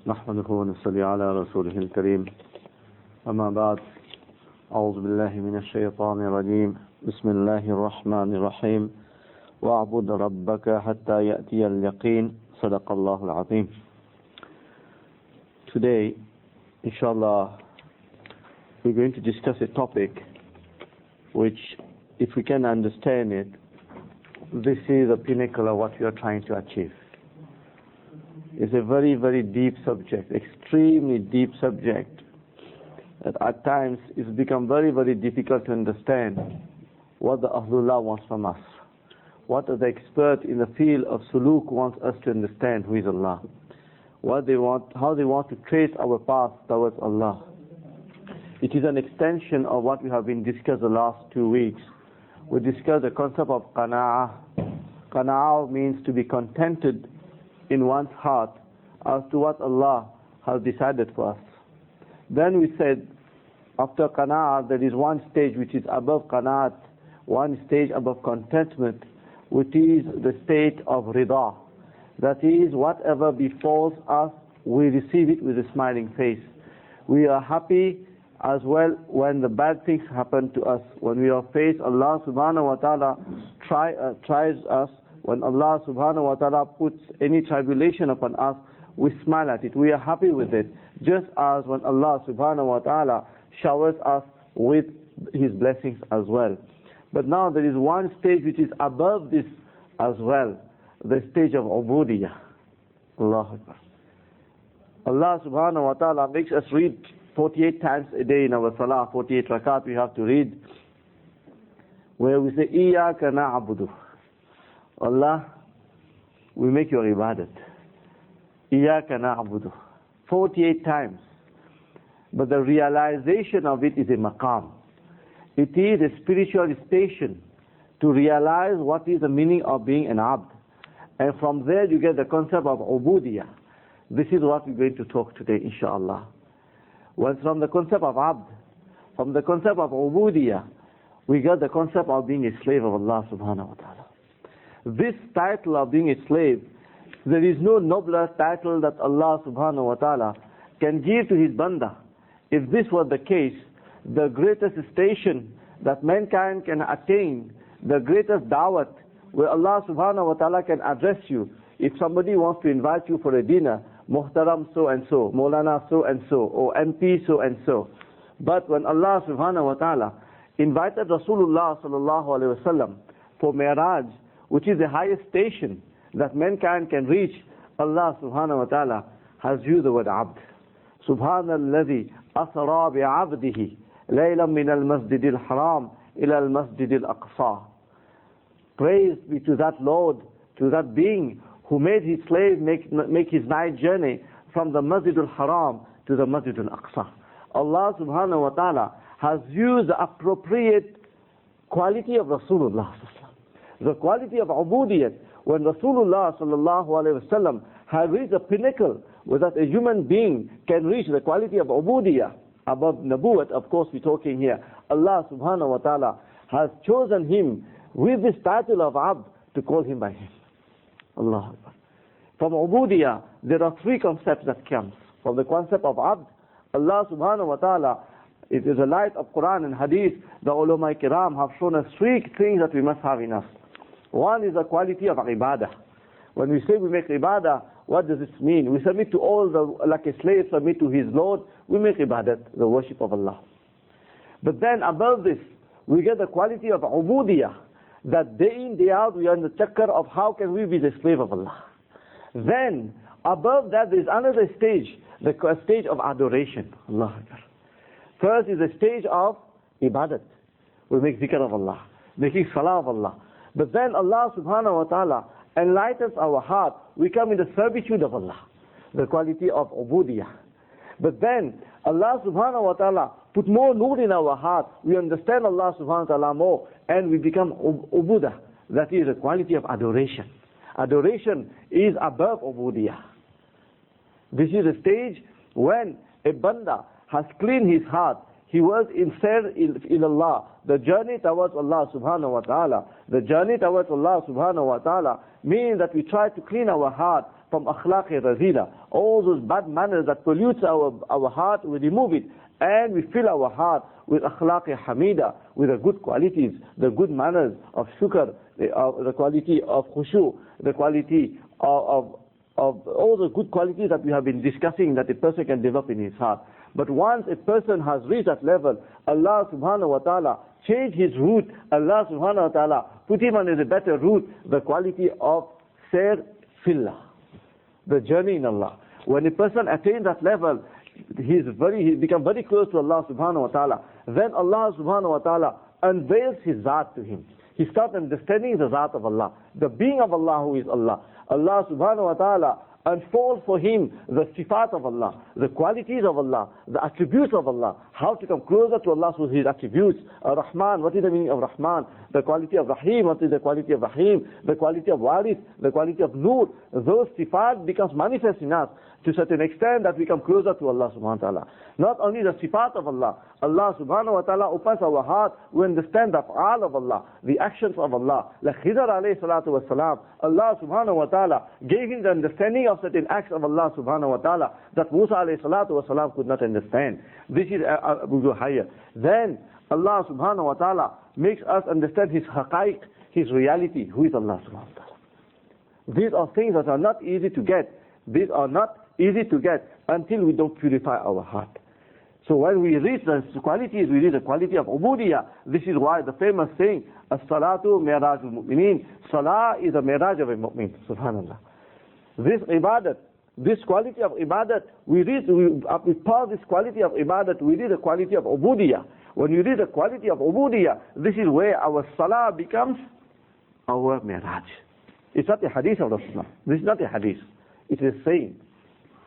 نحمده ونصلي على رسوله الكريم أما بعد أعوذ بالله من الشيطان الرجيم بسم الله الرحمن الرحيم وأعبد ربك حتى يأتي اليقين صدق الله العظيم. Today, inshallah, we're going to discuss a topic which, if we can understand it, this is the pinnacle of what we are trying to achieve. It's a very, very deep subject, extremely deep subject, that at times it's become very, very difficult to understand what the Ahlullah wants from us, what the expert in the field of suluk wants us to understand who is Allah, what they want, how they want to trace our path towards Allah. It is an extension of what we have been discussed the last 2 weeks. We discussed the concept of qana'ah. Qana'ah means to be contented in one's heart as to what Allah has decided for us. Then we said, after qana'ah, there is one stage which is above qana'at, one stage above contentment, which is the state of rida. That is, whatever befalls us, we receive it with a smiling face. We are happy as well when the bad things happen to us. When we are faced, Allah subhanahu wa ta'ala tries us. When Allah subhanahu wa ta'ala puts any tribulation upon us, we smile at it. We are happy with it. Just as when Allah subhanahu wa ta'ala showers us with His blessings as well. But now there is one stage which is above this as well. The stage of ubudiyyah. Allahu Akbar. Allah subhanahu wa ta'ala makes us read 48 times a day in our salah, 48 rakat we have to read, where we say, Iyaka na'budu. Allah, we make your ibadat. Iyaka na'budu. 48 times. But the realization of it is a maqam. It is a spiritual station to realize what is the meaning of being an abd. And from there you get the concept of ubudiyyah. This is what we're going to talk today, inshallah. Once from the concept of abd, from the concept of ubudiyyah, we get the concept of being a slave of Allah subhanahu wa ta'ala. This title of being a slave, there is no nobler title that Allah subhanahu wa ta'ala can give to His banda. If this were the case, the greatest station that mankind can attain, the greatest da'wat, where Allah subhanahu wa ta'ala can address you. If somebody wants to invite you for a dinner, Muhtaram so and so, Maulana so and so, or MP so and so. But when Allah subhanahu wa ta'ala invited Rasulullah sallallahu alayhi wa sallam for Mi'raj, which is the highest station that mankind can reach, Allah subhanahu wa ta'ala has used the word abd. Subhanalladhi asra bi'abdihi laylan min al-masjid al-haram ila al-masjid al-aqsa. Praise be to that Lord, to that being who made his slave make his night journey from the Masjid al-Haram to the Masjid al-Aqsa. Allah subhanahu wa ta'ala has used the appropriate quality of Rasulullah. The quality of ubudiyyah, when Rasulullah sallallahu alayhi wa sallam had reached the pinnacle where that a human being can reach the quality of ubudiyyah, above nabuwat, of course we're talking here. Allah subhanahu wa ta'ala has chosen him with this title of abd to call him by him. Allah Akbar. From ubudiyyah, there are three concepts that comes. From the concept of abd, Allah subhanahu wa ta'ala, it is a light of Quran and Hadith, the ulama kiram have shown us three things that we must have in us. One is the quality of ibadah. When we say we make ibadah, what does this mean? We submit to all like a slave submit to his Lord, we make ibadat, the worship of Allah. But then above this, we get the quality of ubudiyyah, that day in, day out, we are in the chakkar of how can we be the slave of Allah. Then, above that, there is another stage, the stage of adoration. Allah Akbar. First is the stage of ibadat. We make zikr of Allah, making salah of Allah. But then Allah subhanahu wa ta'ala enlightens our heart. We come in the servitude of Allah, the quality of ubudiyyah. But then, Allah subhanahu wa ta'ala put more nur in our heart. We understand Allah subhanahu wa ta'ala more, and we become ubudah. That is the quality of adoration. Adoration is above ubudiyyah. This is a stage when a banda has cleaned his heart. He was sincere in Allah. The journey towards Allah subhanahu wa ta'ala. The journey towards Allah subhanahu wa ta'ala means that we try to clean our heart from akhlaq razila. All those bad manners that pollutes our heart, we remove it. And we fill our heart with akhlaq hamida, with the good qualities, the good manners of shukr, the quality of khushu, the quality of all the good qualities that we have been discussing that a person can develop in his heart. But once a person has reached that level, Allah subhanahu wa ta'ala changed his route. Allah subhanahu wa ta'ala put him on a better route, the quality of sayr fillah, the journey in Allah. When a person attains that level, he become very close to Allah subhanahu wa ta'ala. Then Allah subhanahu wa ta'ala unveils his Zat to him. He starts understanding the Zat of Allah, the being of Allah who is Allah. Allah subhanahu wa ta'ala unfolds for him the sifat of Allah, the qualities of Allah, the attributes of Allah, how to come closer to Allah through his attributes. Ar-Rahman, what is the meaning of Rahman? The quality of Rahim, what is the quality of Rahim? The quality of Warith, the quality of Nur. Those sifat becomes manifest in us to such an extent that we come closer to Allah subhanahu wa ta'ala. Not only the sifat of Allah, Allah subhanahu wa ta'ala opens our heart, we understand the af'al of Allah, the actions of Allah. Like Khidr alayhi salatu wa salam, Allah subhanahu wa ta'ala gave him the understanding of certain acts of Allah subhanahu wa ta'ala that Musa alayhi salatu wa salam could not understand. This is Abu Zuhayya. Then Allah subhanahu wa ta'ala makes us understand his haqaiq, his reality, who is Allah subhanahu wa ta'ala. These are things that are not easy to get. These are not easy to get until we don't purify our heart. So when we reach the qualities, we reach the quality of ubudiyah. This is why the famous saying, as-salatu mi'rajul mu'minin. Salah is a mi'raj of a mu'min. Subhanallah. This ibadat, this quality of ibadat, we pass this quality of ibadat, we reach the quality of ubudiyah. When you reach the quality of ubudiyah, this is where our salah becomes our mi'raj. It's not a hadith of Rasulullah. This is not a hadith. It is a saying.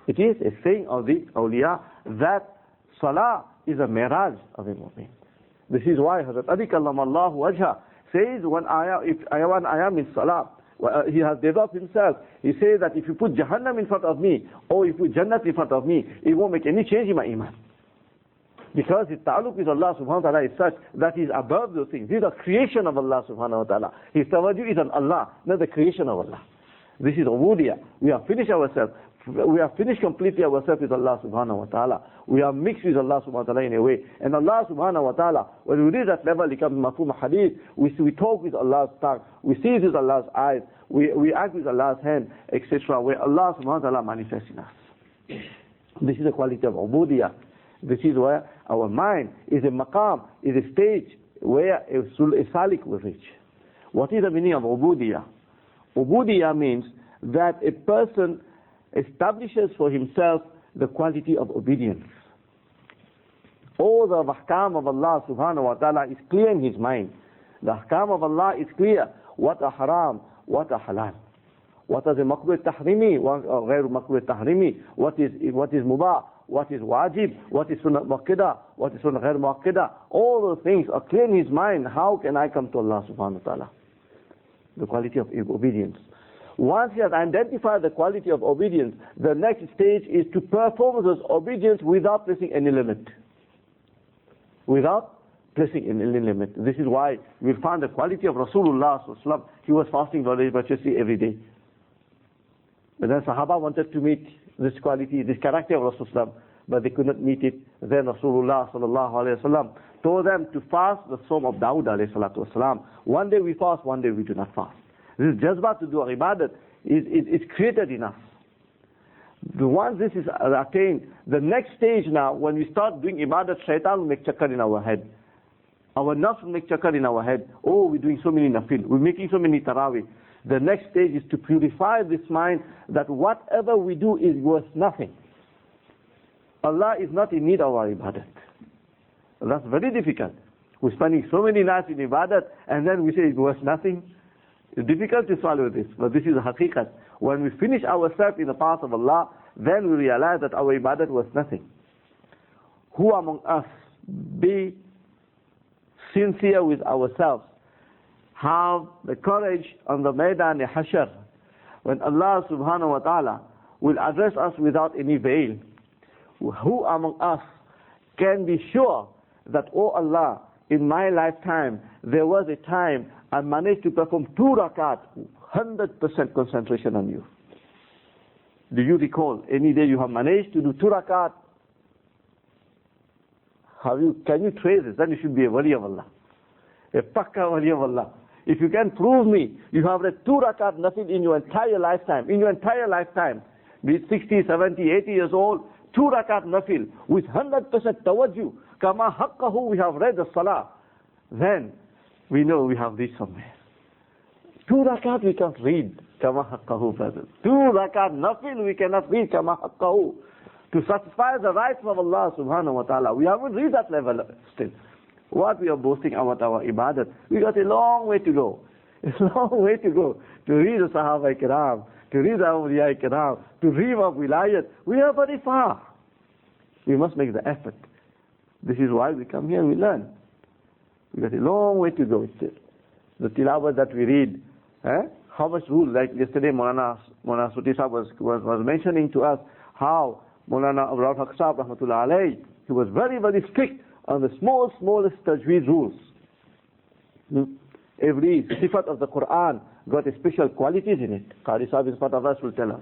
It is a saying of the awliya that salah is a mi'raj of a mu'min. This is why Hazrat Ali kallamallahu wajha says when I am in salah, he has developed himself. He says that if you put Jahannam in front of me, or you put Jannat in front of me, it won't make any change in my iman. Because his ta'alluq with Allah subhanahu wa ta'ala is such that he is above those things. This is the creation of Allah subhanahu wa ta'ala. His tawajjuh is on Allah, not the creation of Allah. This is ubudiyah. We have finished ourselves. We have finished completely ourselves with Allah subhanahu wa ta'ala. We are mixed with Allah subhanahu wa ta'ala in a way. And Allah subhanahu wa ta'ala, when we reach that level, it becomes mafhum hadith. We talk with Allah's tongue. We see with Allah's eyes. We act with Allah's hand, etc. Where Allah subhanahu wa ta'ala manifests in us. This is the quality of ubudiyah. This is where our mind is a maqam, is a stage where a salik will reach. What is the meaning of ubudiyah? Ubudiyah means that a person establishes for himself the quality of obedience. All the ahkam of Allah subhanahu wa ta'ala is clear in his mind. The ahkam of Allah is clear. What are haram, what are halal. What is makruh tahrimi, what ghayr makruh tahrimi. What is mubah, what is wajib, what is sunnah muakkada, what is sunnah ghayr muakkada. All those things are clear in his mind. How can I come to Allah subhanahu wa ta'ala? The quality of obedience. Once he has identified the quality of obedience, the next stage is to perform this obedience without placing any limit. Without placing any limit. This is why we'll find the quality of Rasulullah sallallahu alaihi wasallam. He was fasting very virtuously every day. But then Sahaba wanted to meet this quality, this character of Rasulullah, but they could not meet it. Then Rasulullah sallallahu alaihi wasallam told them to fast the Sawm of Dawud alayhi salatu wasalam. One day we fast, one day we do not fast. This jazba to do ibadat is created in us. Once this is attained, the next stage now, when we start doing ibadat, shaitan will make chakkar in our head. Our nafs will make chakkar in our head. Oh, we're doing so many nafil, we're making so many tarawih. The next stage is to purify this mind that whatever we do is worth nothing. Allah is not in need of our ibadat. That's very difficult. We're spending so many nights in ibadat and then we say it's worth nothing. It's difficult to swallow this, but this is a haqiqat. When we finish ourselves in the path of Allah, then we realize that our ibadat was nothing. Who among us be sincere with ourselves? Have the courage on the Maidan Hashar, when Allah subhanahu wa ta'ala will address us without any veil. Who among us can be sure that, oh Allah, in my lifetime, there was a time I managed to perform 2 rakat, 100% concentration on you. Do you recall any day you have managed to do 2 rakat? Can you trace this? Then you should be a wali of Allah. A pakka wali of Allah. If you can prove me, you have read 2 rakat nafil in your entire lifetime, be it 60, 70, 80 years old, 2 rakat nafil, with 100% tawajjuh, kama haqqahu, we have read the salah, then we know we have reached somewhere. 2 rakat we can't read, kama haqqahu, Faisal. 2 rakat nafil we cannot read, kama haqqahu. To satisfy the rights of Allah subhanahu wa ta'ala, we haven't reached that level still. What we are boasting about our ibadat, we got a long way to go. A long way to go. To read the Sahaba Kiram, to read the Awliya Kiram, to read of Wilayat, we are very far. We must make the effort. This is why we come here and we learn. We got a long way to go still. The tilawat that we read, how much rule, like yesterday Maulana Suti Sahab was mentioning to us how Maulana Abrar Haq Sahab Rahmatullah Alayhi, he was very, very strict on the smallest tajweed rules. Every sifat of the Quran got a special qualities in it. Qari Sahib in part of us will tell us.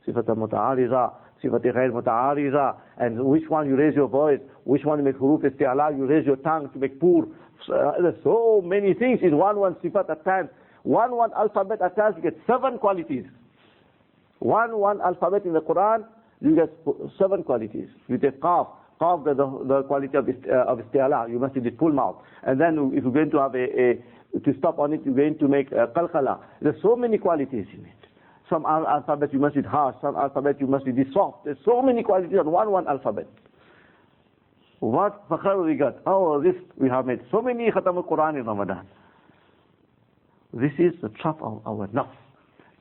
Sifat al-muta'ariza, sifat al-ghair muta'ariza, and which one you raise your voice, which one you make huruf isti'ala, you raise your tongue to make pur. There's so many things in one sifat at times. One alphabet at times you get 7 qualities. One alphabet in the Quran, you get 7 qualities. You take qaf, the quality of isti'ala, you must do it full mouth. And then if you're going to have to stop on it, you're going to make qalqala. There's so many qualities in it. Some alphabet you must be harsh, some alphabet you must be soft. There's so many qualities on one alphabet. What fakhar we got? Oh, this we have made so many khatam al-Quran in Ramadan. This is the trap of our nafs.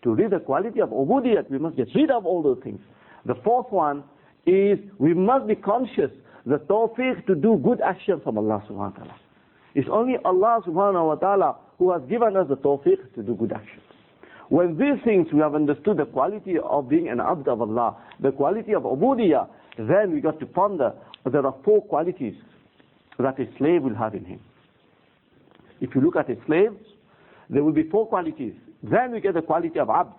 To read the quality of ubudiyat, we must get rid of all those things. The 4th one is we must be conscious the tawfiq to do good action from Allah subhanahu wa ta'ala. It's only Allah subhanahu wa ta'ala who has given us the tawfiq to do good actions. When these things we have understood the quality of being an abd of Allah, the quality of ubudiyah, then we got to ponder there are 4 qualities that a slave will have in him. If you look at a slave, there will be 4 qualities. Then we get the quality of abd,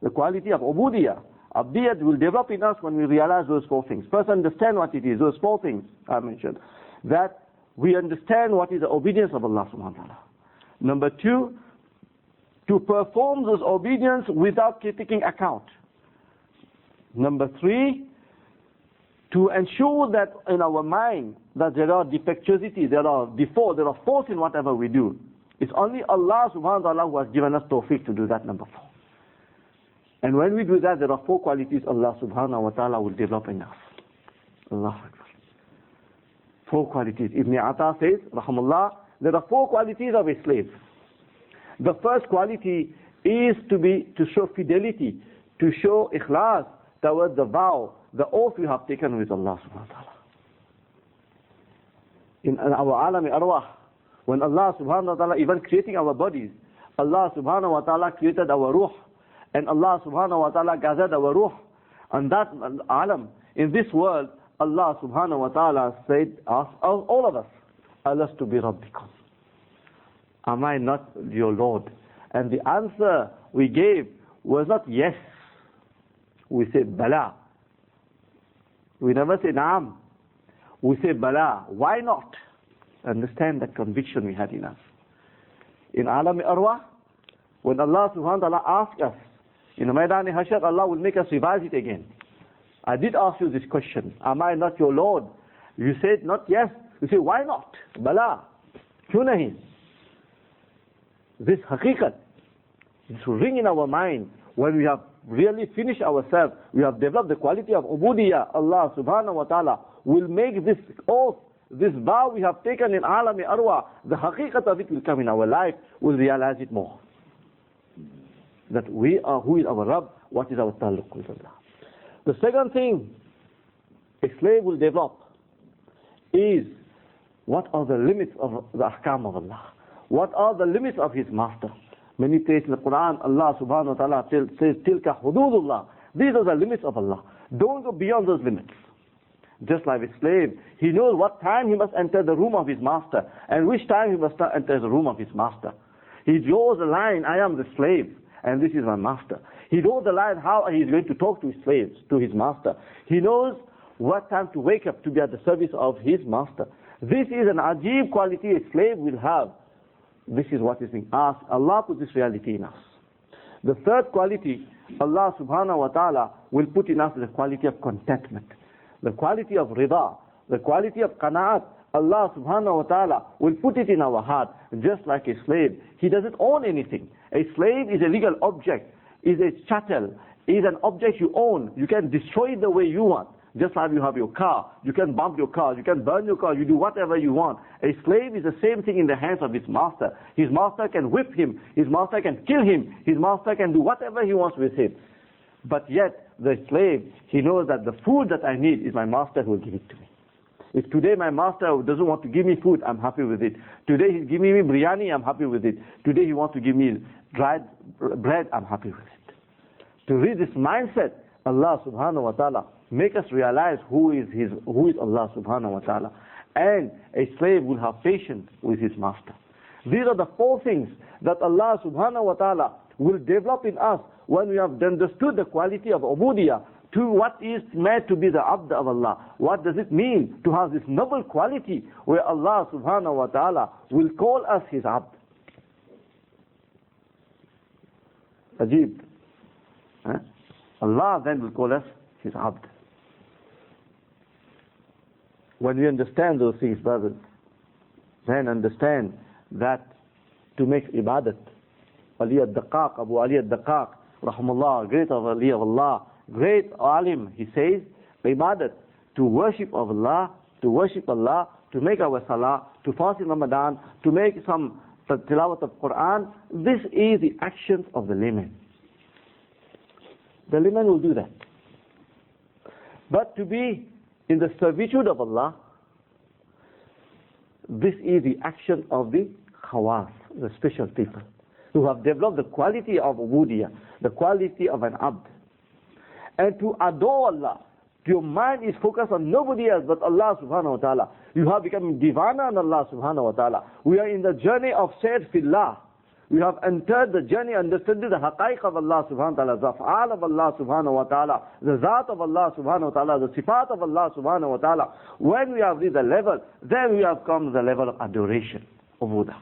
the quality of ubudiyah. Abdiyat will develop in us when we realize those 4 things. First, understand what it is, those 4 things I mentioned. That we understand what is the obedience of Allah subhanahu wa ta'ala. Number 2, to perform this obedience without taking account. Number 3, to ensure that in our mind that there are defectuosity, there are faults in whatever we do. It's only Allah subhanahu wa ta'ala who has given us tawfiq to do that, number 4. And when we do that, there are 4 qualities Allah subhanahu wa ta'ala will develop in us. Allah Akbar. 4 qualities. Ibn Ata says, rahimahullah, there are 4 qualities of a slave. The first quality is to show fidelity, to show ikhlas towards the vow, the oath we have taken with Allah subhanahu wa ta'ala. In our Aalimiyyah Arwah, when Allah subhanahu wa ta'ala, even creating our bodies, Allah subhanahu wa ta'ala created our ruh, and Allah subhanahu wa ta'ala gathered our ruh. And that alam, in this world, Allah subhanahu wa ta'ala said, ask all of us, Alastu bi rabbikum. Am I not your Lord? And the answer we gave was not yes. We said bala. We never say naam. We say bala. Why not? Understand that conviction we had in us. In Aalimiyyah Arwah, when Allah subhanahu wa ta'ala asked us, in the Maidan Hashar, Allah will make us revise it again. I did ask you this question, am I not your Lord? You said not yes. You say, why not? Bala. Kyun nahi? This haqiqat, this will ring in our mind when we have really finished ourselves, we have developed the quality of ubudiyah. Allah subhanahu wa ta'ala will make this oath, this vow we have taken in Aalimiyyah Arwah, the haqiqat of it will come in our life, we'll realize it more. That we are, who is our Rabb, what is our taluk with Allah. The second thing a slave will develop is what are the limits of the ahkam of Allah. What are the limits of His master? Many places in the Quran, Allah subhanahu wa ta'ala says, Tilka hududullah. These are the limits of Allah. Don't go beyond those limits. Just like a slave, he knows what time he must enter the room of his master, and which time he must enter the room of his master. He draws a line, I am the slave, and this is my master. He knows the line how he is going to talk to his slaves, to his master. He knows what time to wake up to be at the service of his master. This is an ajib quality a slave will have. This is what is being asked. Allah put this reality in us. The third quality Allah subhanahu wa ta'ala will put in us the quality of contentment, the quality of rida, the quality of qanaat. Allah subhanahu wa ta'ala will put it in our heart, just like a slave. He doesn't own anything. A slave is a legal object, is a chattel, is an object you own. You can destroy it the way you want. Just like you have your car, you can bump your car, you can burn your car, you do whatever you want. A slave is the same thing in the hands of his master. His master can whip him, his master can kill him, his master can do whatever he wants with him. But yet, the slave, he knows that the food that I need is my master who will give it to me. If today my master doesn't want to give me food, I'm happy with it. Today he's giving me biryani, I'm happy with it. Today he wants to give me dried bread, I'm happy with it. To read this mindset, Allah subhanahu wa ta'ala make us realize who is Allah subhanahu wa ta'ala. And a slave will have patience with his master. These are the four things that Allah subhanahu wa ta'ala will develop in us when we have understood the quality of ubudiyah to what is meant to be the abd of Allah. What does it mean to have this noble quality where Allah subhanahu wa ta'ala will call us his abd? Ajib. Allah then will call us his abd. When we understand those things, brothers, then understand that to make ibadat, Ali al-Daqaq, Abu Ali al-Daqaq, rahmullah, great of Ali of Allah, great alim, he says, ibadat, to worship of Allah, to make our salah, to fast in Ramadan, to make some tilawat of Quran, this is the actions of the layman. The layman will do that. But to be in the servitude of Allah, this is the action of the khawas, the special people, who have developed the quality of ubudiyah, the quality of an abd. And to adore Allah, your mind is focused on nobody else but Allah subhanahu wa ta'ala. You have become divana on Allah subhanahu wa ta'ala. We are in the journey of Sayyid Fillah. We have entered the journey, understood the haqaiq of Allah subhanahu wa ta'ala, the af'al of Allah subhanahu wa ta'ala, the zat of Allah subhanahu wa ta'ala, the sifat of Allah subhanahu wa ta'ala. When we have reached the level, then we have come to the level of adoration, ubudah.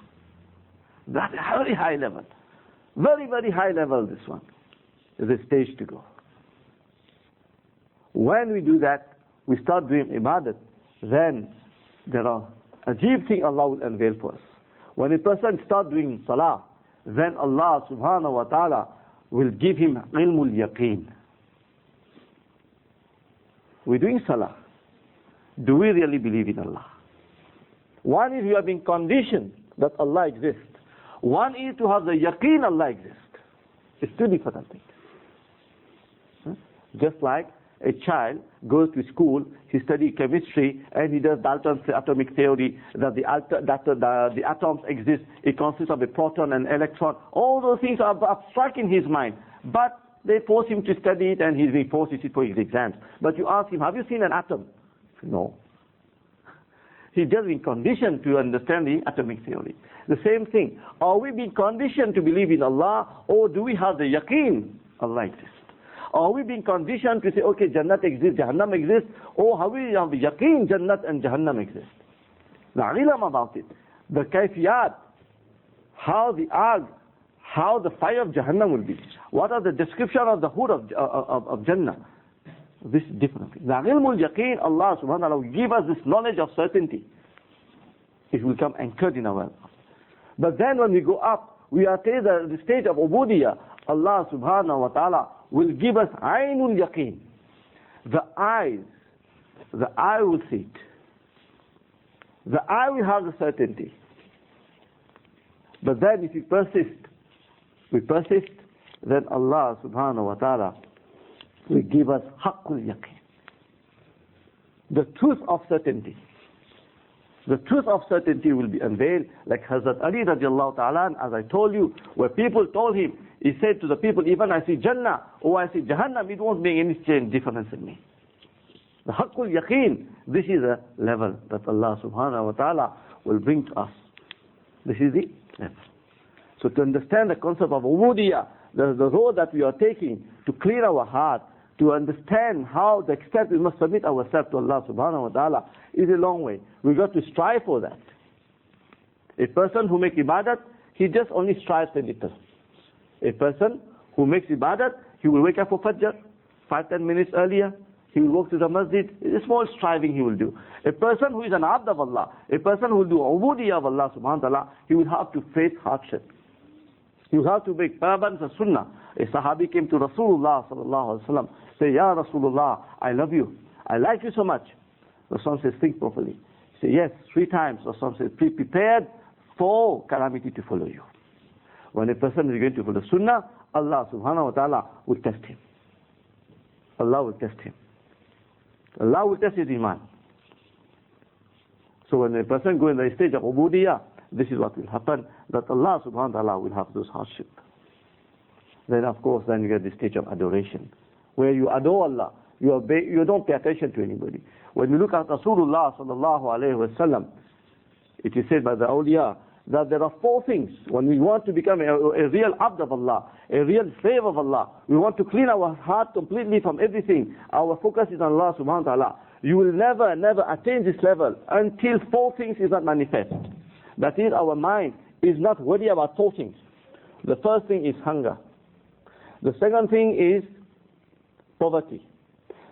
That's a very high level. Very, very high level, this one. There's a stage to go. When we do that, we start doing ibadat, then there are ajib thing Allah will unveil for us. When a person starts doing salah, then Allah subhanahu wa ta'ala will give him ilmul yaqeen. We're doing salah. Do we really believe in Allah? One is we have been conditioned that Allah exists. One is to have the yaqeen Allah exists. It's two different things. Just like a child goes to school, he studies chemistry, and he does Dalton's atomic theory, that the atoms exist. It consists of a proton and electron. All those things are abstract in his mind. But they force him to study it, and he's being forced to sit for his exams. But you ask him, have you seen an atom? No. He's just been conditioned to understand the atomic theory. The same thing. Are we being conditioned to believe in Allah, or do we have the yaqeen Allah exists? Are we being conditioned to say, okay, Jannat exists, Jahannam exists, or have we have the yaqeen Jannat and Jahannam exist? The ilm about it, the kayfiyat, how the arg, how the fire of Jahannam will be, what are the description of the hood of Jannah. This is different. The ilmul yaqeen, Allah subhanahu wa ta'ala will give us this knowledge of certainty. It will come anchored in our life. But then when we go up, we are at the stage of ubudiyah, Allah subhanahu wa ta'ala will give us aynul yaqeen. The eye will see it. The eye will have the certainty. But then if we persist, then Allah subhanahu wa ta'ala will give us haqqul yaqeen. The truth of certainty. The truth of certainty will be unveiled, like Hazrat Ali radiallahu ta'ala, as I told you, where people told him, he said to the people, even I see Jannah or I see Jahannam, it won't make any difference in me. The haqqul yaqeen, this is a level that Allah subhanahu wa ta'ala will bring to us. This is the level. So to understand the concept of ubudiyah, the road that we are taking to clear our heart, to understand how the extent we must submit ourselves to Allah subhanahu wa ta'ala is a long way. We've got to strive for that. A person who makes ibadat, he just only strives a little. A person who makes ibadat, he will wake up for Fajr 5-10 minutes earlier. He will walk to the masjid. It's a small striving he will do. A person who is an abd of Allah, a person who will do ubudiyyah of Allah subhanahu wa ta'ala, he will have to face hardship. He will have to make parabans of sunnah. A sahabi came to Rasulullah sallallahu alaihi wasallam, say, Ya Rasulullah, I love you. I like you so much. Rasul says, think properly. He said, yes, 3 times. Rasul says, be prepared for calamity to follow you. When a person is going to follow sunnah, Allah subhanahu wa ta'ala will test him. Allah will test him. Allah will test his iman. So when a person goes in the stage of ubudiyyah, this is what will happen, that Allah subhanahu wa ta'ala will have those hardships. Then of course, then you get the stage of adoration, where you adore Allah, you don't pay attention to anybody. When you look at Rasulullah sallallahu alayhi wa sallam, it is said by the awliya, that there are 4 things. When we want to become a real abd of Allah, a real slave of Allah, we want to clean our heart completely from everything. Our focus is on Allah subhanahu wa ta'ala. You will never attain this level until 4 things is not manifest. That is, our mind is not worried about 4 things. The first thing is hunger. The second thing is poverty.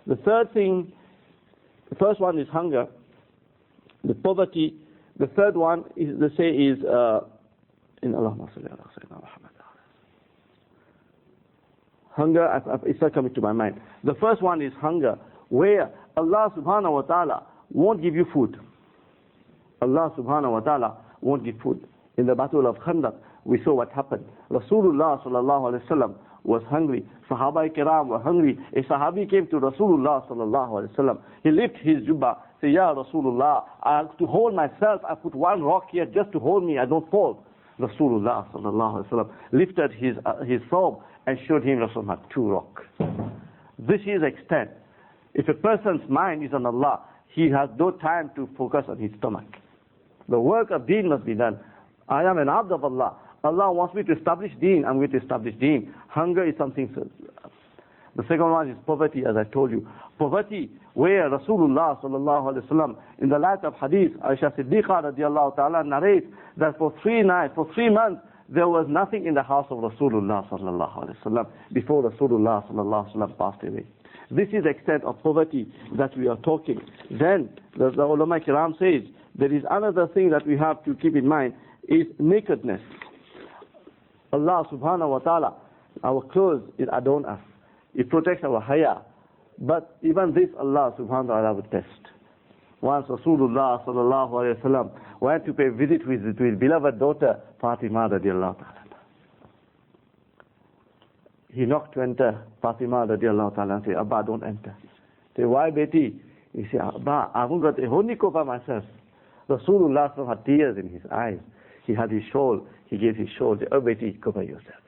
The first one is hunger, the poverty. The third one is, they say, is in Allahumma salli ala sayyidina Muhammad. Hunger, it's not coming to my mind. The first one is hunger, where Allah subhanahu wa ta'ala won't give you food. Allah subhanahu wa ta'ala won't give food. In the battle of Khandaq, we saw what happened. Rasulullah sallallahu alayhi wa sallam was hungry. Sahaba kiram were hungry. A sahabi came to Rasulullah sallallahu alayhi wa sallam. He lifted his jubbah. Say, Ya Rasulullah, to hold myself, I put 1 rock here just to hold me, I don't fall. Rasulullah sallallahu alayhi wa sallam lifted his thawb and showed him Rasul had 2 rocks. This is extent. If a person's mind is on Allah, he has no time to focus on his stomach. The work of deen must be done. I am an abd of Allah. Allah wants me to establish deen, I'm going to establish deen. Hunger is something. The second one is poverty, as I told you. Poverty, where Rasulullah sallallahu alaihi wasallam, in the light of hadith, Aisha Siddiqa radiallahu ta'ala narrates that for 3 months, there was nothing in the house of Rasulullah sallallahu alaihi wasallam before Rasulullah sallallahu alaihi wasallam passed away. This is the extent of poverty that we are talking. Then, the ulama kiram says, there is another thing that we have to keep in mind, is nakedness. Allah subhanahu wa ta'ala, our clothes, it adorn us. It protects our haya. But even this Allah subhanahu wa ta'ala will test. Once Rasulullah sallallahu alayhi wa sallam went to pay a visit to his beloved daughter Fatima radiallahu ta'ala. He knocked to enter. Fatima radiallahu ta'ala and said, Abba, don't enter. Say, why, Beti? He said, Abba, I haven't got a honeycomb by myself. Rasulullah sallallahu had tears in his eyes. He had his shawl. He gave his shawl. He said, oh, Beti, cover yourself.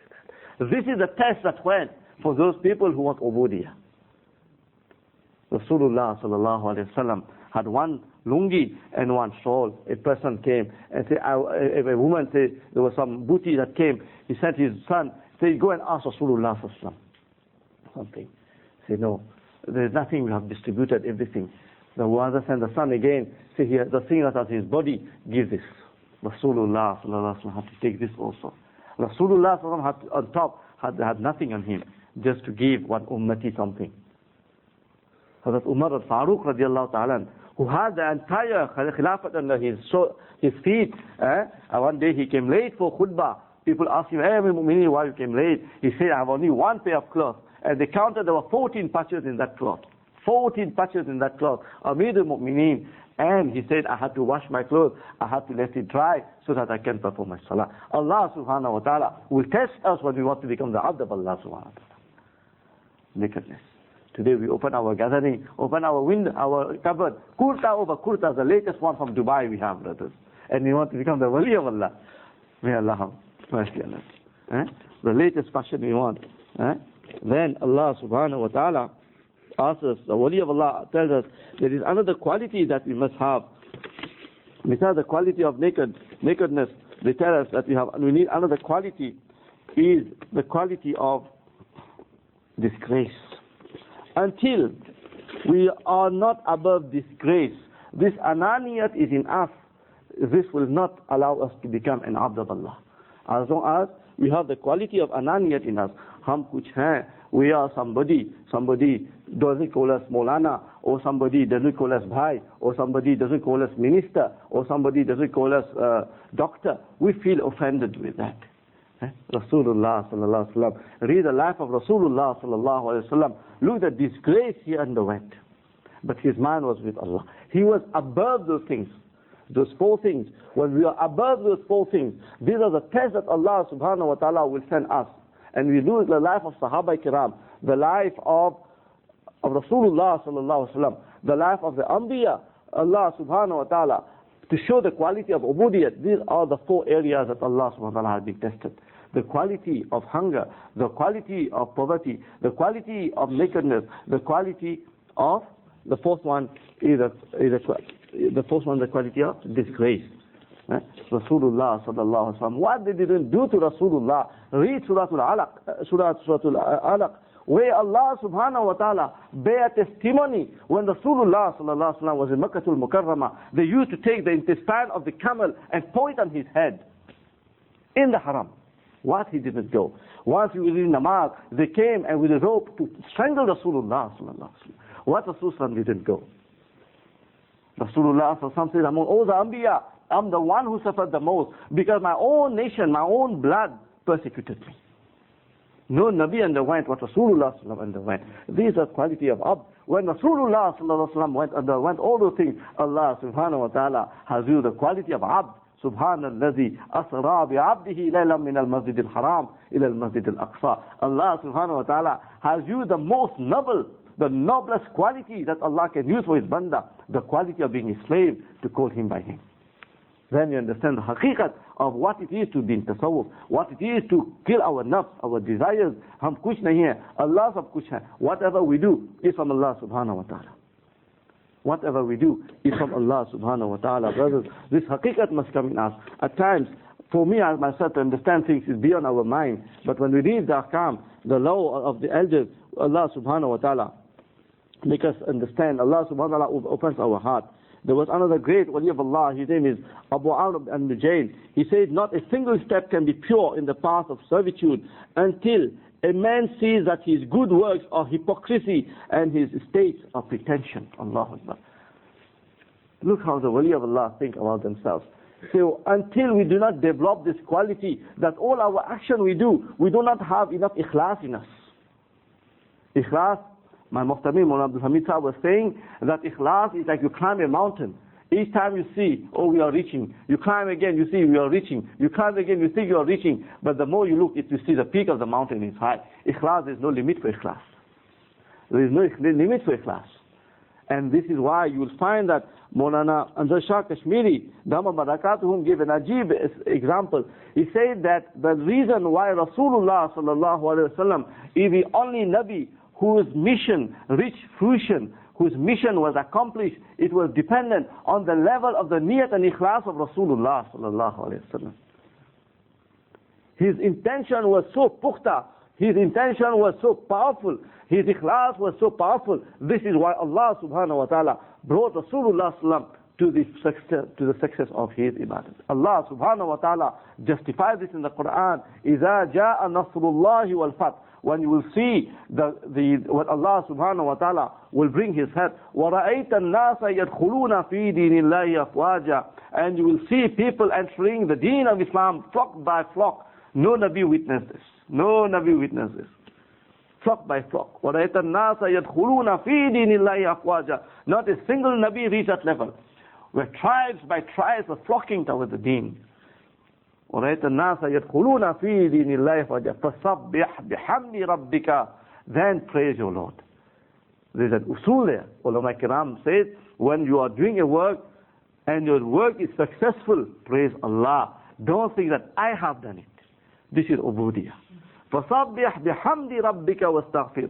This is the test that went for those people who want ubudiyyah. Rasulullah sallallahu alayhi wa sallam had 1 lungi and 1 shawl. A person came and said, a woman said, there was some booty that came. He sent his son, said, go and ask Rasulullah sallallahu alayhi wa sallam something. He said, no, there's nothing, we have distributed everything. The mother sent the son again, say, here, the thing that has his body, give this. Rasulullah sallallahu alayhi wa sallam had to take this also. Rasulullah sallallahu alayhi wa sallam had, on top, had nothing on him, just to give 1 ummati something. Hazrat Umar al-Faruq radiallahu ta'ala, who had the entire khilafat under his feet. One day he came late for khutbah. People asked him, hey, Mu'mineen, why you came late? He said, I have only 1 pair of clothes. And they counted, there were 14 patches in that cloth. 14 patches in that cloth. Amir al-Mu'mineen. And he said, I had to wash my clothes. I had to let it dry so that I can perform my salah. Allah subhanahu wa ta'ala will test us when we want to become the abd of Allah subhanahu wa ta'ala. Nakedness. Today we open our gathering, open our window, our cupboard, kurta over kurta, the latest one from Dubai we have, brothers. And we want to become the wali of Allah. May Allah have mercy on us. The latest fashion we want. Then Allah subhanahu wa ta'ala asks us, the wali of Allah tells us, there is another quality that we must have. Besides the quality of nakedness, they tell us that we need another quality. is the quality of disgrace. Until we are not above disgrace, this ananiyat is in us, this will not allow us to become an abd of Allah. As long as we have the quality of ananiyat in us, hum kuch hain, we are somebody doesn't call us Maulana, or somebody doesn't call us Bhai, or somebody doesn't call us minister, or somebody doesn't call us doctor, we feel offended with that. Rasulullah sallallahu alaihi wasallam, read the life of Rasulullah sallallahu alaihi wasallam, look at the disgrace he underwent, but his mind was with Allah. He was above those things, those four things. When we are above those four things, these are the tests that Allah subhanahu wa ta'ala will send us. And we lose the life of Sahaba Kiram, the life of Rasulullah sallallahu alaihi wasallam, the life of the Anbiya, Allah subhanahu wa ta'ala, to show the quality of ubudiyat. These are the four areas that Allah subhanahu wa ta'ala has been tested. The quality of hunger, the quality of poverty, the quality of nakedness, the quality of, the fourth one is the quality of disgrace. Rasulullah sallallahu alaihi wasallam, what they didn't do to Rasulullah. Read Surah Al-Alaq, where Allah subhanahu wa ta'ala bear testimony when Rasulullah sallallahu alaihi wasallam was in Makkah al-Mukarramah. They used to take the intestine of the camel and point on his head in the haram. What he didn't do. Once he was in namaz, they came and with a rope to strangle Rasulullah sallallahu alaihi wasallam. What Rasulullah didn't go. Rasulullah sallallahu alaihi wasallam said, among all the Anbiya, I'm the one who suffered the most, because my own nation, my own blood persecuted me. No Nabi underwent what Rasulullah sallallahu underwent. These are quality of abd. When Rasulullah sallallahu underwent all those things, Allah subhanahu wa ta'ala has used the quality of abd. Subhanalladhi asra bi'abdihi laylan min al-masjid al-haram ila al-masjid al-aqsa. Allah subhanahu wa ta'ala has used the most noble, the noblest quality that Allah can use for his banda, the quality of being a slave, to call him by name. Then you understand the haqiqat of what it is to be in tasawwuf, what it is to kill our nafs, our desires. Hum kuch nahi hai, Allah sab kuch hai. Whatever we do is from Allah subhanahu wa ta'ala. Whatever we do is from Allah subhanahu wa ta'ala. Brothers, this haqiqat must come in us. At times, for me, as myself, to understand things is beyond our mind. But when we read the ahkam, the law of the elders, Allah subhanahu wa ta'ala make us understand. Allah subhanahu wa ta'ala opens our heart. There was another great wali of Allah, his name is Abu Amr al-Nujayn. He said, not a single step can be pure in the path of servitude until a man sees that his good works are hypocrisy and his states are pretension. Allahu Akbar. Look how the wali of Allah think about themselves. So until we do not develop this quality, that all our action we do not have enough ikhlas in us. Ikhlas, my Muhtamir Mawlana Abdul Hamid Sahib was saying that ikhlas is like you climb a mountain. Each time you see, oh, we are reaching. You climb again, you see we are reaching. You climb again, you see you are reaching. But the more you look, you see the peak of the mountain is high. Ikhlas, there is no limit for ikhlas. There is no limit for ikhlas. And this is why you will find that Maulana Anzar Shah Kashmiri, Dhamma Barakatuhum, gave an ajib example. He said that the reason why Rasulullah sallallahu alaihi wasallam is the only Nabi whose mission reached fruition, whose mission was accomplished, it was dependent on the level of the niyat and ikhlas of Rasulullah sallallahu alaihi wasallam. His intention was so pukhta, his intention was so powerful, his ikhlas was so powerful. This is why Allah subhanahu wa ta'ala brought Rasulullah sallallahu to the success of his ibadat. Allah subhanahu wa ta'ala justifies this in the Quran. إِذَا جَاءَ نَصْرُ اللَّهِ وَالْفَتْحِ. When you will see what Allah subhanahu wa ta'ala will bring his help. وَرَأَيْتَ النَّاسَ يَدْخُلُونَ فِي دِينِ اللَّهِ أَفْوَاجًا. And you will see people entering the deen of Islam flock by flock. No Nabi witnessed this. No Nabi witnessed this. Flock by flock. وَرَأَيْتَ النَّاسَ يَدْخُلُونَ فِي دِينِ اللَّهِ أَفْوَاجًا. Not a single Nabi reached that level, where tribes by tribes are flocking towards the deen. وَرَأَيْتَ النَّاسَ يَدْخُلُونَ فِي دِينِ اللَّهِ فَجَاءَ فَسَبِّحْ بِحَمْدِ رَبِّكَ. Then praise your Lord. There's an usul there. Ulama Kiram says, when you are doing a work and your work is successful, praise Allah. Don't think that I have done it. This is ubudiyah. فَسَبِّحْ بِحَمْدِ رَبِّكَ وَاسْتَغْفِرْ.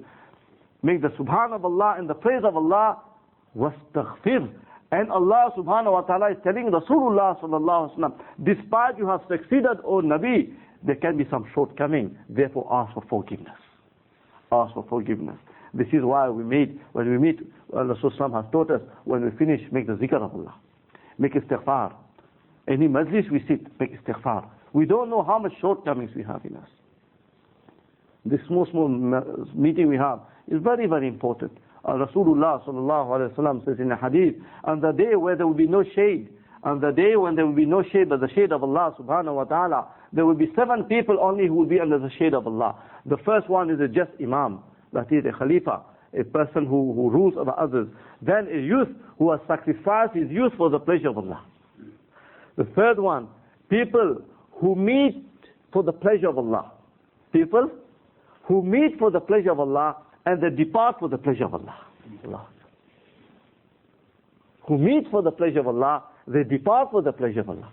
Make the subhan of Allah and the praise of Allah. وَاسْتَغْفِرْ. And Allah subhanahu wa ta'ala is telling Rasulullah sallallahu alaihi wasallam, despite you have succeeded, O Nabi, there can be some shortcoming. Therefore, ask for forgiveness. Ask for forgiveness. This is why when we meet, Rasulullah has taught us, when we finish, make the zikr of Allah. Make istighfar. Any majlis we sit, make istighfar. We don't know how much shortcomings we have in us. This small meeting we have is very, very important. Rasulullah sallallahu alaihi wasallam says in a hadith, on the day where there will be no shade, on the day when there will be no shade but the shade of Allah subhanahu wa ta'ala, there will be 7 people only who will be under the shade of Allah. The first one is a just imam, that is a khalifa, a person who rules over others. Then a youth who has sacrificed his youth for the pleasure of Allah. The third one, people who meet for the pleasure of Allah. People who meet for the pleasure of Allah and they depart for the pleasure of Allah. Who meet for the pleasure of Allah, they depart for the pleasure of Allah.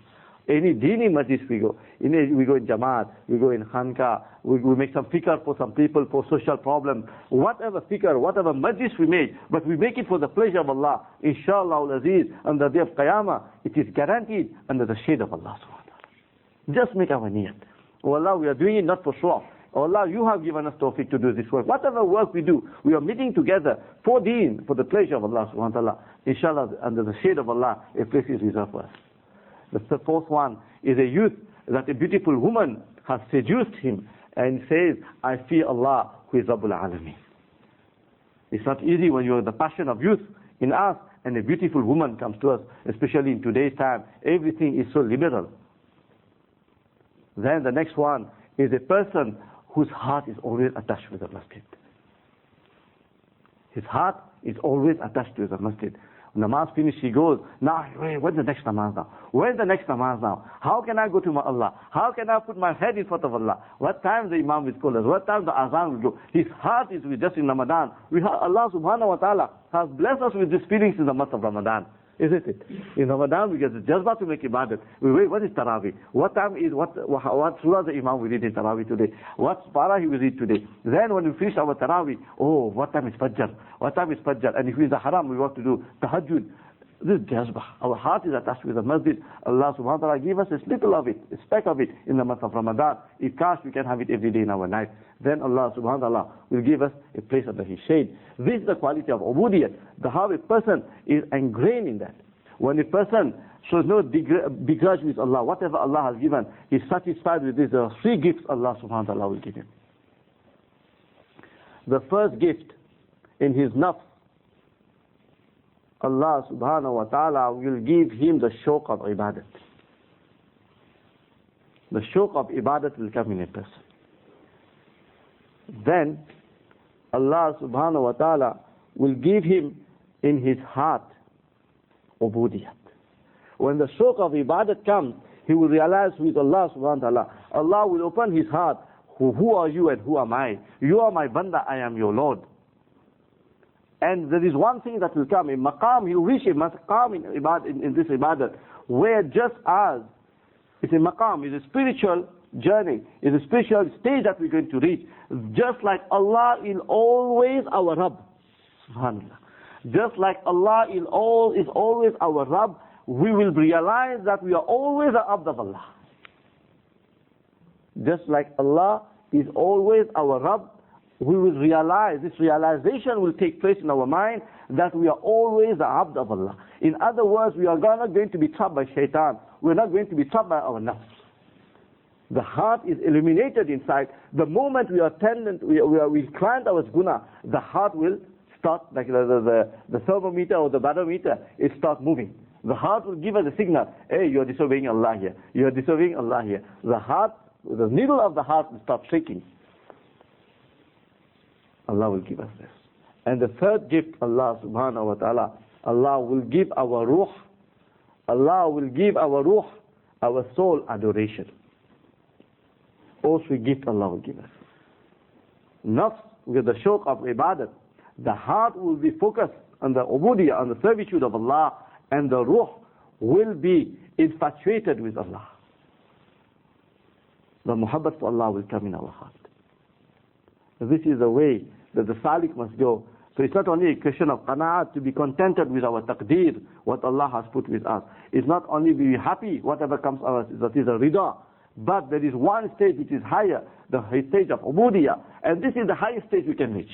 Any dini majlis we go, we go in Jamaat, we go in Khanka, we make some fikr for some people, for social problem, whatever fikr, whatever majlis we make, but we make it for the pleasure of Allah. Inshallah al-Aziz, on the day of Qiyamah, it is guaranteed under the shade of Allah subhanahu wa ta'ala. Just make our niyat. Oh Allah, we are doing it not for show. Oh Allah, you have given us tawfiq to do this work. Whatever work we do, we are meeting together for deen, for the pleasure of Allah subhanahu wa ta'ala. Inshallah, under the shade of Allah, a place is reserved for us. The fourth one is a youth that a beautiful woman has seduced him and says, I fear Allah who is Rabbul Alameen. It's not easy when you are the passion of youth in us and a beautiful woman comes to us, especially in today's time. Everything is so liberal. Then the next one is a person whose heart is always attached with the masjid. His heart is always attached to the masjid. Namaz finished, he goes, now, when's the next namaz now? When's the next namaz now? How can I go to Allah? How can I put my head in front of Allah? What time the Imam will call us? What time the Azan will go? His heart is with just in Ramadan. Allah subhanahu wa ta'ala has blessed us with these feelings in the month of Ramadan. Isn't it? In Ramadan we get the jazba to make ibadat. We wait, what is Taraweeh? What time is, what surah the Imam will read in Taraweeh today? What parah he will read today? Then when we finish our Taraweeh, oh, what time is Fajr? What time is Fajr? And if it's the haram, we want to do Tahajjud. This jazba. Our heart is attached with the masjid. Allah subhanahu wa ta'ala give us a little of it, a speck of it in the month of Ramadan. If cash, we can have it every day in our life. Then Allah subhanahu wa ta'ala will give us a place under His shade. This is the quality of ubudiyyat. How a person is ingrained in that. When a person shows no begrudge with Allah, whatever Allah has given, he's satisfied with this. There are 3 gifts Allah subhanahu wa ta'ala will give him. The first gift in his nafs, Allah subhanahu wa ta'ala will give him the shawq of ibadat. The shawq of ibadat will come in a person. Then Allah subhanahu wa ta'ala will give him in his heart ubudiyyat. When the shawq of ibadat comes, he will realize with Allah subhanahu wa ta'ala, Allah will open his heart. Who are you and who am I? You are my banda, I am your Lord. And there is one thing that will come, a maqam, he will reach a maqam in this ibadat, where just as it's a maqam, it's a spiritual journey, it's a spiritual stage that we're going to reach. Just like Allah is always our Rabb. SubhanAllah. Just like Allah is always our Rabb, we will realize that we are always the Abd of Allah. Just like Allah is always our Rabb, we will realize, this realization will take place in our mind that we are always the Abd of Allah. In other words, we are not going to be trapped by shaitan. We are not going to be trapped by our nafs. The heart is illuminated inside. The moment we are tendent, we climb our guna, the heart will start, like the thermometer or the barometer, it starts moving. The heart will give us a signal, hey, you are disobeying Allah here. You are disobeying Allah here. The heart, the needle of the heart will start shaking. Allah will give us this. And the third gift, Allah subhanahu wa ta'ala, Allah will give our ruh, Allah will give our ruh, our soul adoration. Also gift Allah will give us. Nafs with the shawq of ibadat, the heart will be focused on the ubudiyyah, on the servitude of Allah, and the ruh will be infatuated with Allah. The muhabbat for Allah will come in our heart. This is the way that the salik must go. So it's not only a question of qana'at, to be contented with our taqdeer, what Allah has put with us. It's not only be happy, whatever comes to us, that is a rida. But there is one stage which is higher, the stage of Ubudiyyah, and this is the highest stage we can reach.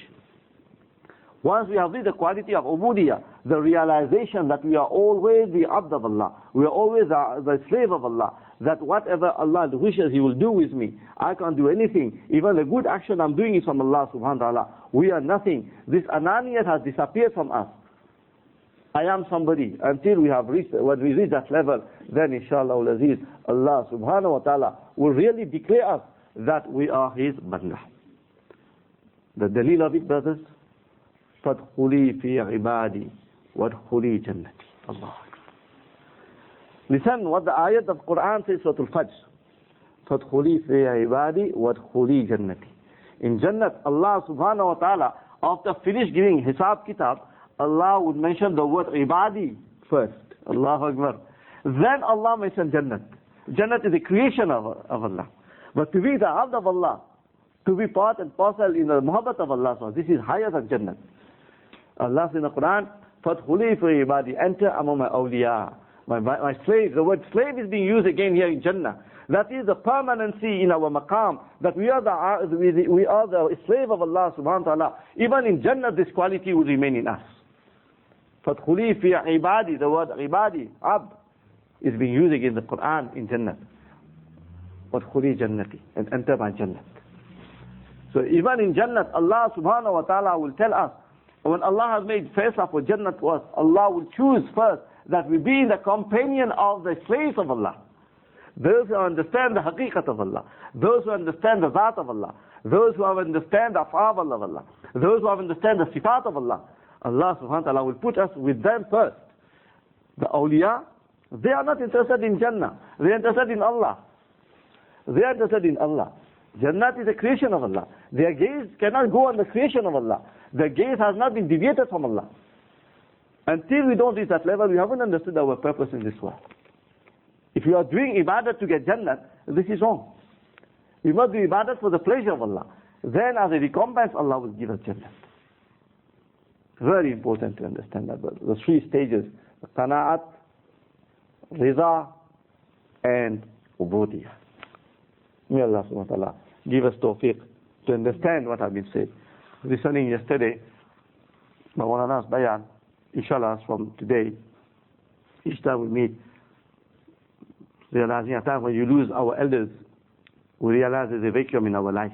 Once we have reached the quality of Ubudiyyah, the realization that we are always the Abd of Allah, we are always the slave of Allah, that whatever Allah wishes He will do with me. I can't do anything. Even the good action I'm doing is from Allah subhanahu wa ta'ala. We are nothing. This ananiyat has disappeared from us. I am somebody. Until we have reached, when we reach that level, then inshallah al-aziz, Allah subhanahu wa ta'ala will really declare us that we are His banda. The dalil of it, brothers, فَادْخُلِي فِي عِبَادِي وَادْخُلِي جَنَّتِي. Allah. Listen what the ayat of Quran says, Surah Al-Fajr. فَادْخُلِي فِي عِبَادِي وَادْخُلِي جَنَّتِي. In Jannat, Allah subhanahu wa ta'ala, after finish giving Hisab Kitab, Allah would mention the word Ibadi first. Allahu Akbar. Then Allah mentioned Jannat. Jannat is the creation of Allah. But to be the Abd of Allah, to be part and parcel in the Muhabbat of Allah, so this is higher than Jannat. Allah says in the Quran, فَادْخُلِي فِي عِبَادِي. Enter among my awliya, my slaves. The word slave is being used again here in Jannah. That is the permanency in our maqam, that we are the slave of Allah subhanahu wa ta'ala. Even in Jannah, this quality will remain in us. فَادْخُلِي فِي عِبَادِي. The word ibadi, abd, is being used again in the Quran in Jannah. وَادْخُلِي جَنَّتِي. And enter my Jannah. So even in Jannah, Allah subhanahu wa ta'ala will tell us, when Allah has made Faisal for Jannah to us, Allah will choose first that we be the companion of the slaves of Allah. Those who understand the haqiqat of Allah, those who understand the Zat of Allah, those who understand the af'al of Allah, those who understand the sifat of Allah, Allah subhanahu wa ta'ala will put us with them first. The awliya, they are not interested in Jannah, they are interested in Allah. They are interested in Allah. Jannat is a creation of Allah. Their gaze cannot go on the creation of Allah. Their gaze has not been deviated from Allah. Until we don't reach that level, we haven't understood our purpose in this world. If you are doing ibadat to get Jannat, this is wrong. You must do ibadat for the pleasure of Allah. Then as a recompense, Allah will give us Jannat. Very important to understand that. The three stages, qana'at, riza, and ubudiyyah. May Allah subhanahu wa ta'ala give us tawfiq to understand what has been said. Listening yesterday, Maulana's bayan, inshallah from today, each time we meet, realizing at times when you lose our elders, we realize there's a vacuum in our life.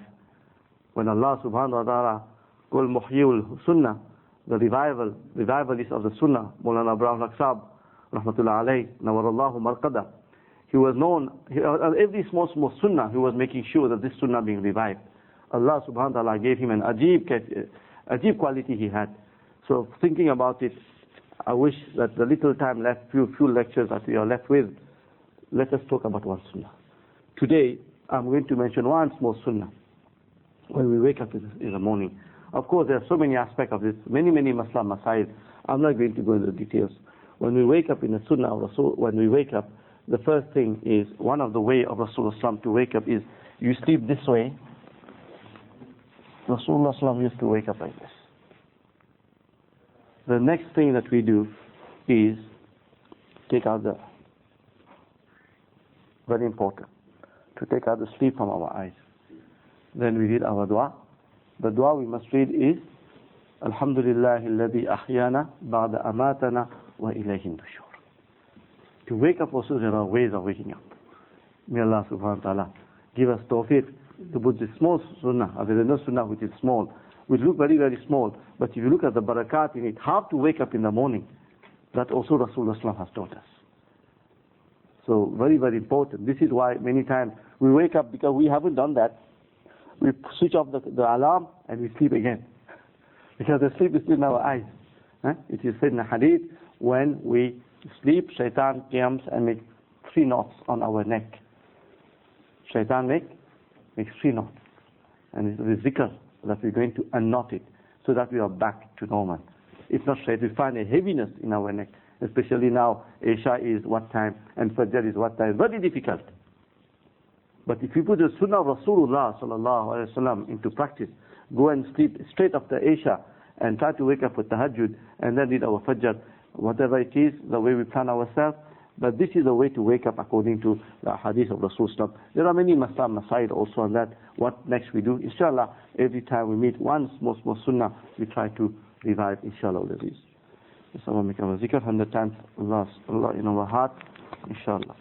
When Allah subhanahu wa ta'ala called Muhyiul Sunnah, the revivalist of the Sunnah, Maulana Ibrahim Laksab, rahmatullah alayhi, nawarallahu marqada, he was known, every small sunnah, he was making sure that this sunnah being revived. Allah subhanahu wa ta'ala gave him an ajib quality he had. So thinking about it, I wish that the little time left, few lectures that we are left with, let us talk about one sunnah. Today, I'm going to mention one small sunnah. When we wake up in the morning. Of course, there are so many aspects of this, many masla masail. I'm not going to go into the details. When we wake up in the sunnah of Rasul, when we wake up, the first thing is, one of the way of Rasulullah to wake up is, you sleep this way. Rasulullah used to wake up like this. The next thing that we do is take out the, very important, to take out the sleep from our eyes. Then we read our dua. The dua we must read is, Alhamdulillahi alladhi ahyana ba'da amatana wa ilayhi nushur. To wake up also, there are ways of waking up. May Allah subhanahu wa ta'ala give us tawfiq to put this small sunnah, there is no sunnah which is small, which look very small, but if you look at the barakat in it, how to wake up in the morning, that also Rasulullah has taught us. So very important. This is why many times we wake up because we haven't done that. We switch off the alarm and we sleep again. Because the sleep is still in our eyes. It is said in the hadith, when we sleep, shaitan comes and makes 3 knots on our neck. Shaitan makes 3 knots. And it's the zikr that we're going to unknot it so that we are back to normal. If not straight, we find a heaviness in our neck. Especially now, Isha is what time and Fajr is what time. Very difficult. But if you put the sunnah of Rasulullah sallallahu alaihi wasallam into practice, go and sleep straight after Isha and try to wake up with tahajjud and then read our Fajr, whatever it is, the way we plan ourselves, But this is a way to wake up according to the hadith of Rasulullah. There are many masail also on that. What next we do? Inshallah, every time we meet one small sunnah, we try to revive, inshallah, all of these. Someone make a zikr 100 times, Allah in our heart, inshallah.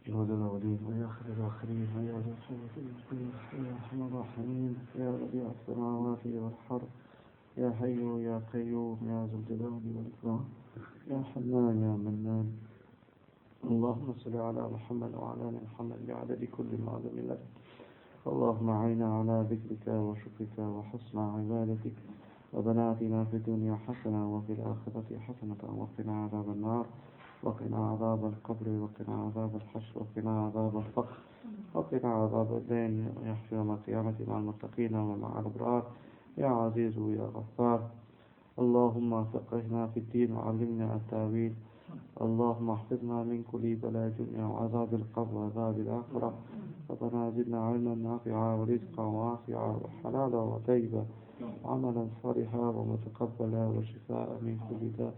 يا ولد الأولين ويا آخر الآخرين ويا ذا القوة المتين يا أرحم الراحمين يا ربيع السماوات والحرب يا حي يا قيوم يا ذا الجلال والإكرام يا حنان يا منان اللهم صل على محمد وعلى آل محمد بعدد كل معظم لك اللهم أعنا على ذكرك وشكرك وحسن عبادتك ربنا آتنا في الدنيا حسنة وفي الآخرة حسنة وقنا عذاب النار وقنا عذاب القبر وقنا عذاب الحشر وقنا عذاب الفقر وقنا عذاب الدين ويحشر يوم القيامة مع المتقين ومع الأبرار يا عزيز يا غفار اللهم فقهنا في الدين وعلمنا التأويل اللهم احفظنا من كل بلاء الدنيا وعذاب القبر وعذاب الآخرة ربنا زدنا علما نافعا ورزقا واسعا وحلالا وطيبا وعملا صالحا ومتقبلا وشفاء من كل داء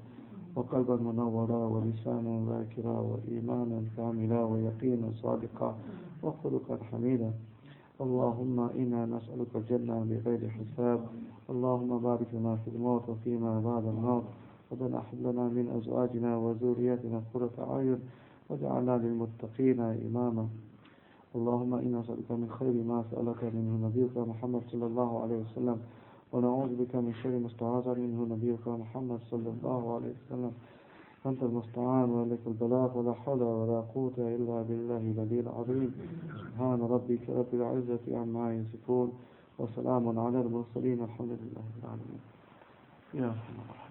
وقلبا منورا ولسانا ذاكرا وإيمانا كاملا ويقينا صادقا وخلقا حميدا اللهم إنا نسألك الجنة بغير حساب اللهم بارك لنا في الموت وفيما بعد الموت ربنا هب لنا من أزواجنا وذرياتنا قرة أعين واجعلنا للمتقين إماما اللهم إنا نسألك من خير ما سألك منه نبيك محمد صلى الله عليه وسلم ونعوذ بك من شر ما استعاذ منه نبيك محمد صلى الله عليه وسلم أنت المستعان ولك البلاغ ولا حول ولا قوة إلا بالله العلي العظيم سبحان ربك رب العزة عما يصفون وسلام على المرسلين الحمد لله رب العالمين يا رحمن الرحيم.